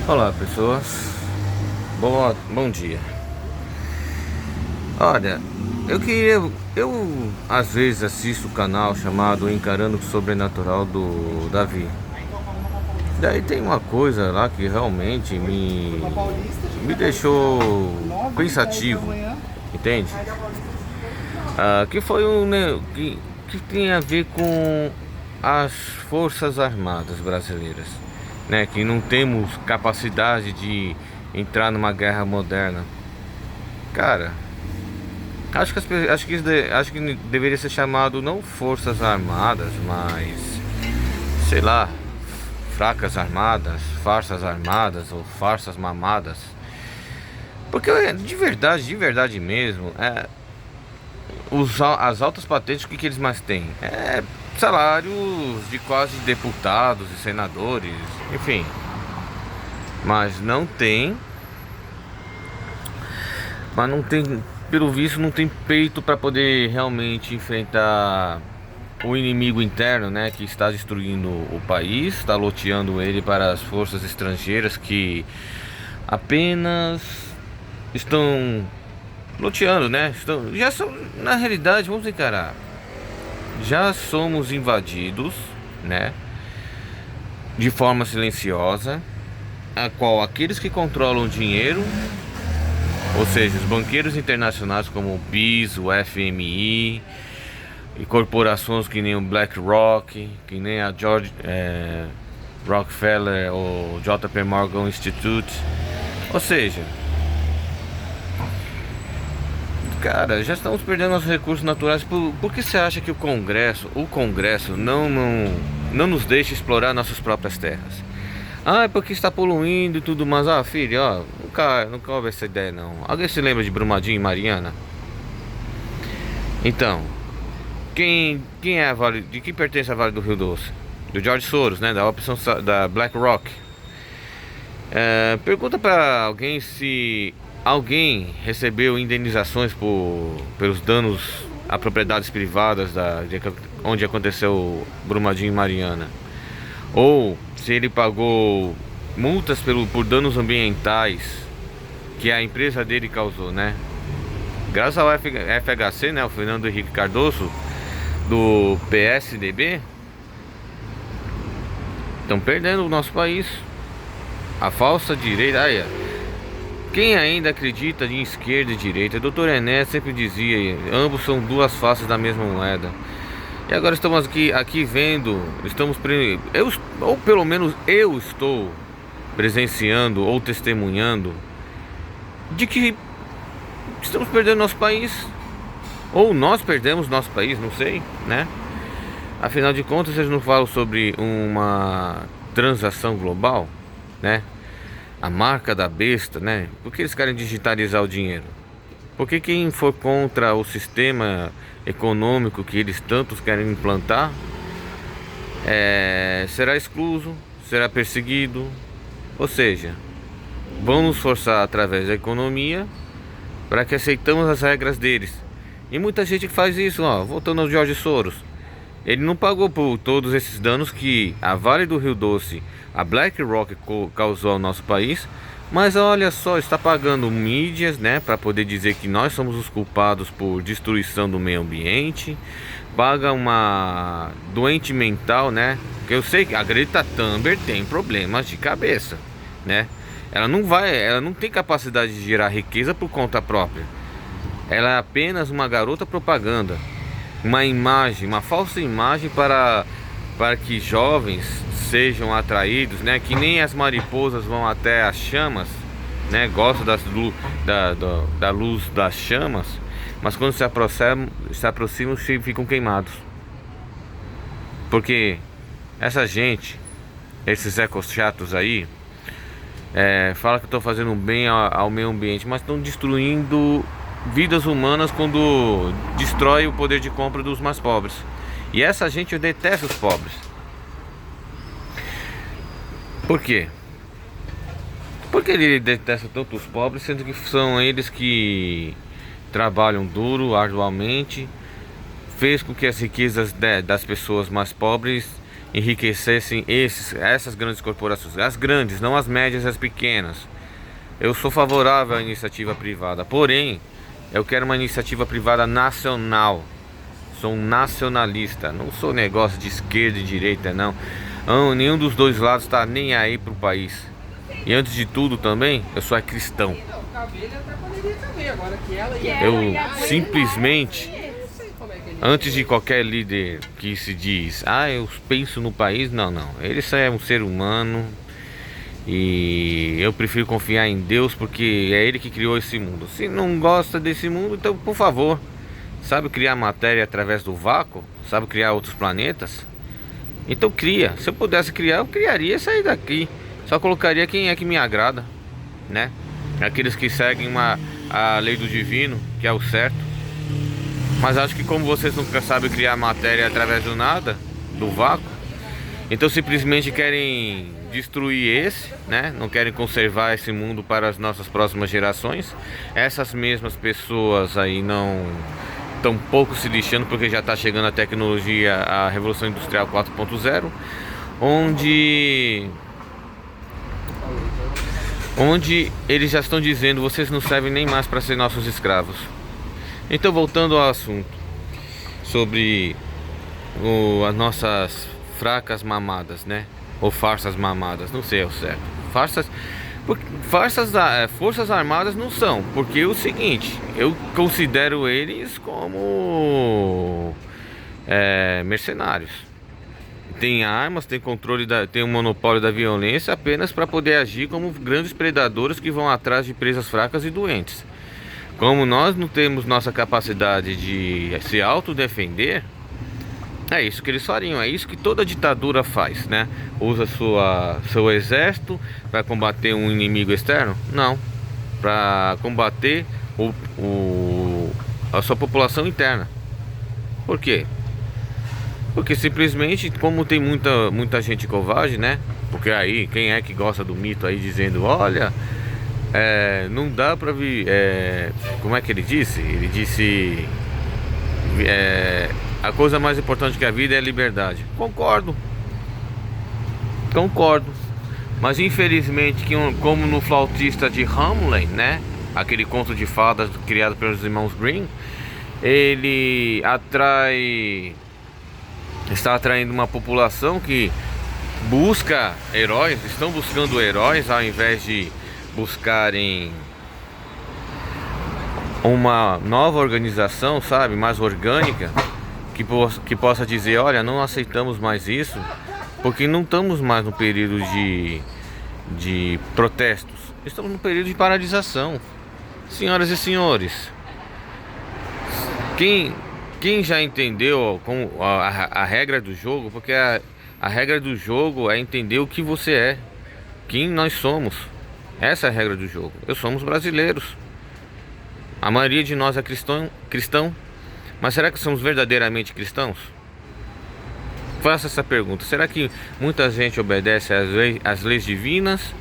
Olá pessoas, bom dia. Olha, eu às vezes assisto o canal chamado Encarando o Sobrenatural do Davi. Daí tem uma coisa lá que realmente me deixou pensativo, entende? Que foi que tem a ver com as Forças Armadas brasileiras, né? Que não temos capacidade de entrar numa guerra moderna. Cara, acho que deveria ser chamado não Forças Armadas, mas sei lá, fracas armadas, farsas armadas ou farsas mamadas. Porque de verdade mesmo, as altas patentes, o que eles mais têm? Salários de quase deputados e senadores, enfim. Mas não tem, pelo visto, não tem peito para poder realmente enfrentar o inimigo interno, né, que está destruindo o país, está loteando ele para as forças estrangeiras que apenas estão loteando, né? Já são, na realidade, vamos encarar. Já somos invadidos, né? De forma silenciosa, a qual aqueles que controlam o dinheiro, ou seja, os banqueiros internacionais como o BIS, o FMI e corporações que nem o BlackRock, que nem a Rockefeller ou JP Morgan Institute, ou seja, cara, já estamos perdendo os recursos naturais. Por que você acha que o Congresso não nos deixa explorar nossas próprias terras? Ah, é porque está poluindo e tudo mais. Ah, filho, ó, não cabe essa ideia não. Alguém se lembra de Brumadinho e Mariana? Então, quem é a Vale, de quem pertence a Vale do Rio Doce? Do George Soros, né? Da opção da BlackRock. Pergunta para alguém se alguém recebeu indenizações pelos danos a propriedades privadas onde aconteceu Brumadinho e Mariana, ou se ele pagou multas por danos ambientais que a empresa dele causou, né? Graças ao FHC, né? O Fernando Henrique Cardoso do PSDB, estão perdendo o nosso país. A falsa direita. Aí, quem ainda acredita em esquerda e direita? O Dr. Ené sempre dizia, ambos são duas faces da mesma moeda. E agora estamos aqui vendo, ou pelo menos eu estou presenciando ou testemunhando de que estamos perdendo nosso país, ou nós perdemos nosso país, não sei, né? Afinal de contas, eles não falam sobre uma transação global, né? A marca da besta, né? Por que eles querem digitalizar o dinheiro? Porque quem for contra o sistema econômico que eles tantos querem implantar será excluso, será perseguido. Ou seja, vão nos forçar através da economia para que aceitamos as regras deles. E muita gente faz isso, ó. Voltando ao George Soros, ele não pagou por todos esses danos que a Vale do Rio Doce, a BlackRock causou ao nosso país. Mas olha só, está pagando mídias, né, para poder dizer que nós somos os culpados por destruição do meio ambiente. Paga uma doente mental, né? Que eu sei que a Greta Thunberg tem problemas de cabeça, né? Ela não tem capacidade de gerar riqueza por conta própria. Ela é apenas uma garota propaganda, uma falsa imagem para que jovens sejam atraídos, né? Que nem as mariposas vão até as chamas, né? Gostam da luz das chamas, mas quando se aproximam ficam queimados. Porque essa gente, esses ecochatos aí, fala que estão fazendo bem ao meio ambiente, mas estão destruindo vidas humanas quando destrói o poder de compra dos mais pobres. E essa gente detesta os pobres. Por quê? Porque ele detesta tanto os pobres, sendo que são eles que trabalham duro, arduamente, fez com que as riquezas das pessoas mais pobres enriquecessem essas grandes corporações, as grandes, não as médias e as pequenas. Eu sou favorável à iniciativa privada, porém eu quero uma iniciativa privada nacional. Sou um nacionalista, não sou negócio de esquerda e direita, não. Nenhum dos dois lados está nem aí pro país. E antes de tudo também, eu sou cristão. Eu simplesmente, antes de qualquer líder que se diz, eu penso no país, não. Ele só é um ser humano. E eu prefiro confiar em Deus, porque é Ele que criou esse mundo. Se não gosta desse mundo, então por favor, sabe criar matéria através do vácuo? Sabe criar outros planetas? Então cria. Se eu pudesse criar, eu criaria isso aí daqui. Só colocaria quem é que me agrada, né? Aqueles que seguem a lei do divino, que é o certo. Mas acho que como vocês nunca sabem criar matéria através do nada, do vácuo, então simplesmente querem destruir esse, né? Não querem conservar esse mundo para as nossas próximas gerações. Essas mesmas pessoas aí não tão pouco se lixando, porque já está chegando a tecnologia, a Revolução Industrial 4.0, onde eles já estão dizendo: vocês não servem nem mais para ser nossos escravos. Então, voltando ao assunto sobre as nossas fracas mamadas, né? Ou farsas mamadas, não sei o certo. Forças armadas não são, porque é o seguinte, eu considero eles como mercenários. Tem armas, tem controle, tem um monopólio da violência apenas para poder agir como grandes predadores que vão atrás de presas fracas e doentes. Como nós não temos nossa capacidade de se autodefender, é isso que eles fariam, é isso que toda ditadura faz, né? Usa seu exército para combater um inimigo externo? Não, para combater a sua população interna. Por quê? Porque simplesmente, como tem muita gente covarde, né? Porque aí, quem é que gosta do mito aí dizendo: olha, não dá pra vir... como é que ele disse? Ele disse... a coisa mais importante que a vida é a liberdade. Concordo. Mas infelizmente, como no Flautista de Hamelin, né? Aquele conto de fadas criado pelos irmãos Grimm, ele está atraindo uma população que busca heróis, estão buscando heróis ao invés de buscarem uma nova organização, sabe, mais orgânica, que possa dizer: olha, não aceitamos mais isso, porque não estamos mais no período de protestos, estamos no período de paralisação. Senhoras e senhores, quem já entendeu a regra do jogo, porque a regra do jogo é entender o que você é, quem nós somos. Essa é a regra do jogo. Somos brasileiros. A maioria de nós é cristão. Mas será que somos verdadeiramente cristãos? Faça essa pergunta. Será que muita gente obedece às leis divinas,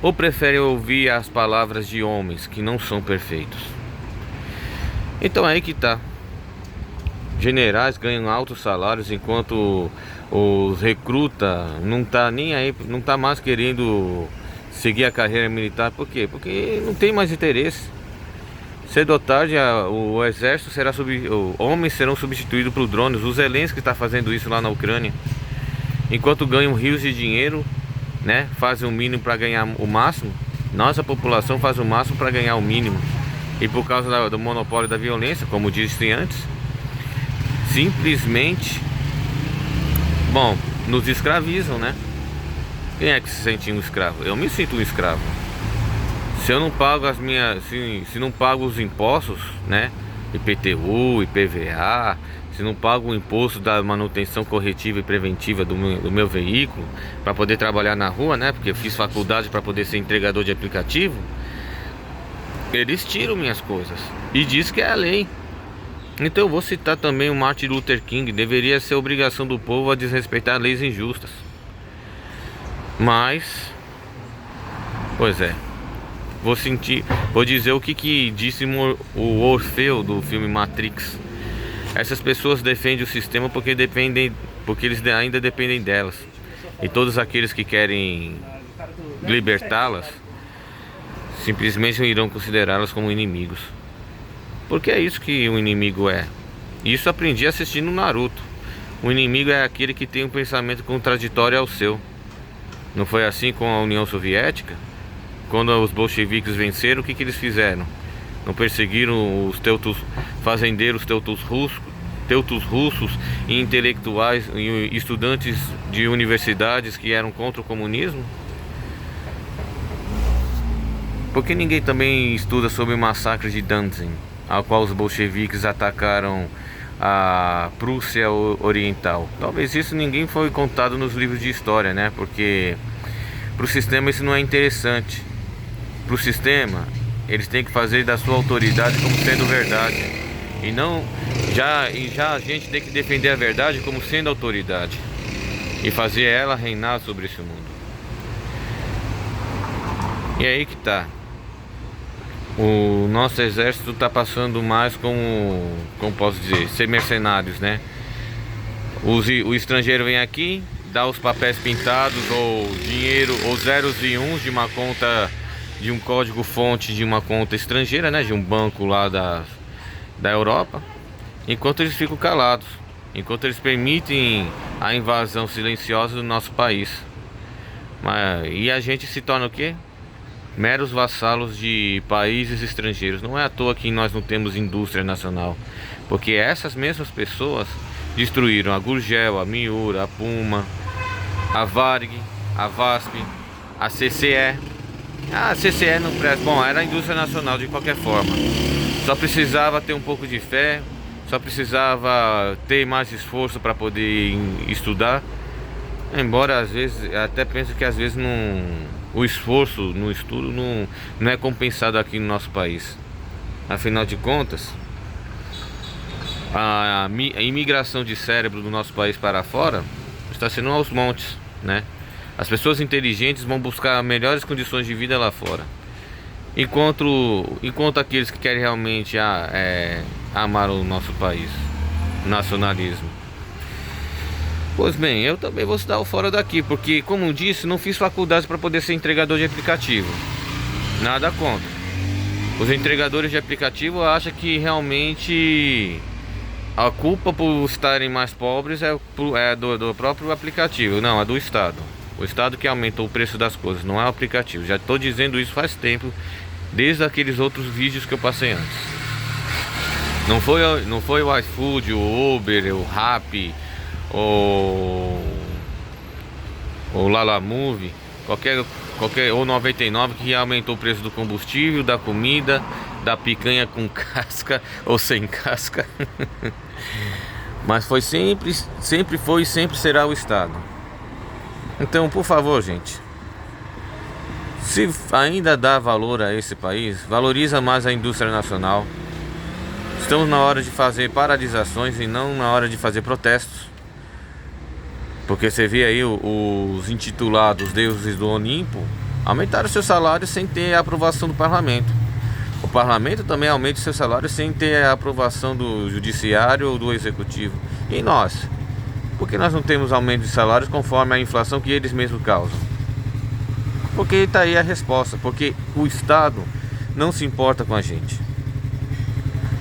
ou prefere ouvir as palavras de homens que não são perfeitos? Então é aí que tá. Generais ganham altos salários, enquanto os recruta não tá nem aí, não tá mais querendo seguir a carreira militar. Por quê? Porque não tem mais interesse. Cedo ou tarde o exército homens serão substituídos por drones. O Zelensky está fazendo isso lá na Ucrânia. Enquanto ganham rios de dinheiro, né, fazem o mínimo para ganhar o máximo. Nossa população faz o máximo para ganhar o mínimo. E por causa do monopólio da violência, como disse antes, simplesmente, nos escravizam, né? Quem é que se sente um escravo? Eu me sinto um escravo. Se eu não pago se não pago os impostos, né? IPTU, IPVA, se não pago o imposto da manutenção corretiva e preventiva do meu veículo, para poder trabalhar na rua, né? Porque eu fiz faculdade para poder ser entregador de aplicativo. Eles tiram minhas coisas e diz que é a lei. Então eu vou citar também o Martin Luther King: deveria ser obrigação do povo a desrespeitar leis injustas. Mas, pois é, vou dizer o que disse o Orfeu do filme Matrix. Essas pessoas defendem o sistema porque dependem porque eles ainda dependem delas. E todos aqueles que querem libertá-las simplesmente irão considerá-las como inimigos. Porque é isso que o inimigo é. Isso aprendi assistindo Naruto. O inimigo é aquele que tem um pensamento contraditório ao seu. Não foi assim com a União Soviética? Quando os bolcheviques venceram, o que eles fizeram? Não perseguiram os teutos fazendeiros, teutos russos e intelectuais e estudantes de universidades que eram contra o comunismo? Por que ninguém também estuda sobre o massacre de Danzig, ao qual os bolcheviques atacaram a Prússia Oriental? Talvez isso ninguém foi contado nos livros de história, né? Porque para o sistema isso não é interessante. Para o sistema, eles têm que fazer da sua autoridade como sendo verdade. E já a gente tem que defender a verdade como sendo autoridade. E fazer ela reinar sobre esse mundo. E aí que tá. O nosso exército está passando mais como posso dizer, ser mercenários, né? O estrangeiro vem aqui, dá os papéis pintados ou dinheiro ou zeros e uns de uma conta, de um código fonte de uma conta estrangeira, né? De um banco lá da Europa, enquanto eles ficam calados, enquanto eles permitem a invasão silenciosa do nosso país. E a gente se torna o quê? Meros vassalos de países estrangeiros. Não é à toa que nós não temos indústria nacional, porque essas mesmas pessoas destruíram a Gurgel, a Miura, a Puma, a Varg, a VASP, a CCE. A CCE não presta. Bom, era a indústria nacional de qualquer forma. Só precisava ter um pouco de fé, só precisava ter mais esforço para poder estudar. Embora às vezes, até penso que às vezes o esforço no estudo não é compensado aqui no nosso país. Afinal de contas, a imigração de cérebro do nosso país para fora está sendo aos montes, né? As pessoas inteligentes vão buscar melhores condições de vida lá fora, enquanto aqueles que querem realmente amar o nosso país, nacionalismo. Pois bem, eu também vou estudar o fora daqui, porque, como disse, não fiz faculdade para poder ser entregador de aplicativo. Nada contra. Os entregadores de aplicativo acham que realmente a culpa por estarem mais pobres é do próprio aplicativo. Não, é do Estado. O Estado que aumentou o preço das coisas, não é o aplicativo. Já estou dizendo isso faz tempo, desde aqueles outros vídeos que eu passei antes. Não foi o iFood, o Uber, o Rappi, ou Lalamove, qualquer ou 99 que aumentou o preço do combustível, da comida, da picanha com casca ou sem casca. Mas sempre foi e sempre será o Estado. Então, por favor, gente, se ainda dá valor a esse país, valoriza mais a indústria nacional. Estamos na hora de fazer paralisações e não na hora de fazer protestos. Porque você vê aí os intitulados deuses do Olimpo aumentaram seu salário sem ter a aprovação do parlamento. O parlamento também aumenta seu salário sem ter a aprovação do judiciário ou do executivo. E nós? Por que nós não temos aumento de salários conforme a inflação que eles mesmos causam? Porque está aí a resposta. Porque o Estado não se importa com a gente.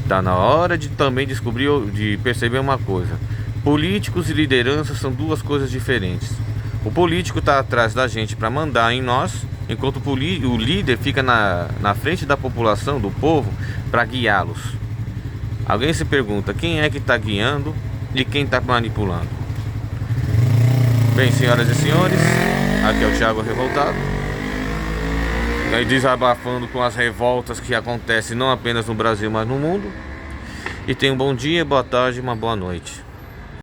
Está na hora de também de perceber uma coisa. Políticos e lideranças são duas coisas diferentes. O político está atrás da gente para mandar em nós, enquanto o líder fica na frente da população, do povo, para guiá-los. Alguém se pergunta quem é que está guiando e quem está manipulando. Bem, senhoras e senhores, aqui é o Thiago Revoltado, desabafando com as revoltas que acontecem não apenas no Brasil, mas no mundo. E tenha um bom dia, boa tarde e uma boa noite.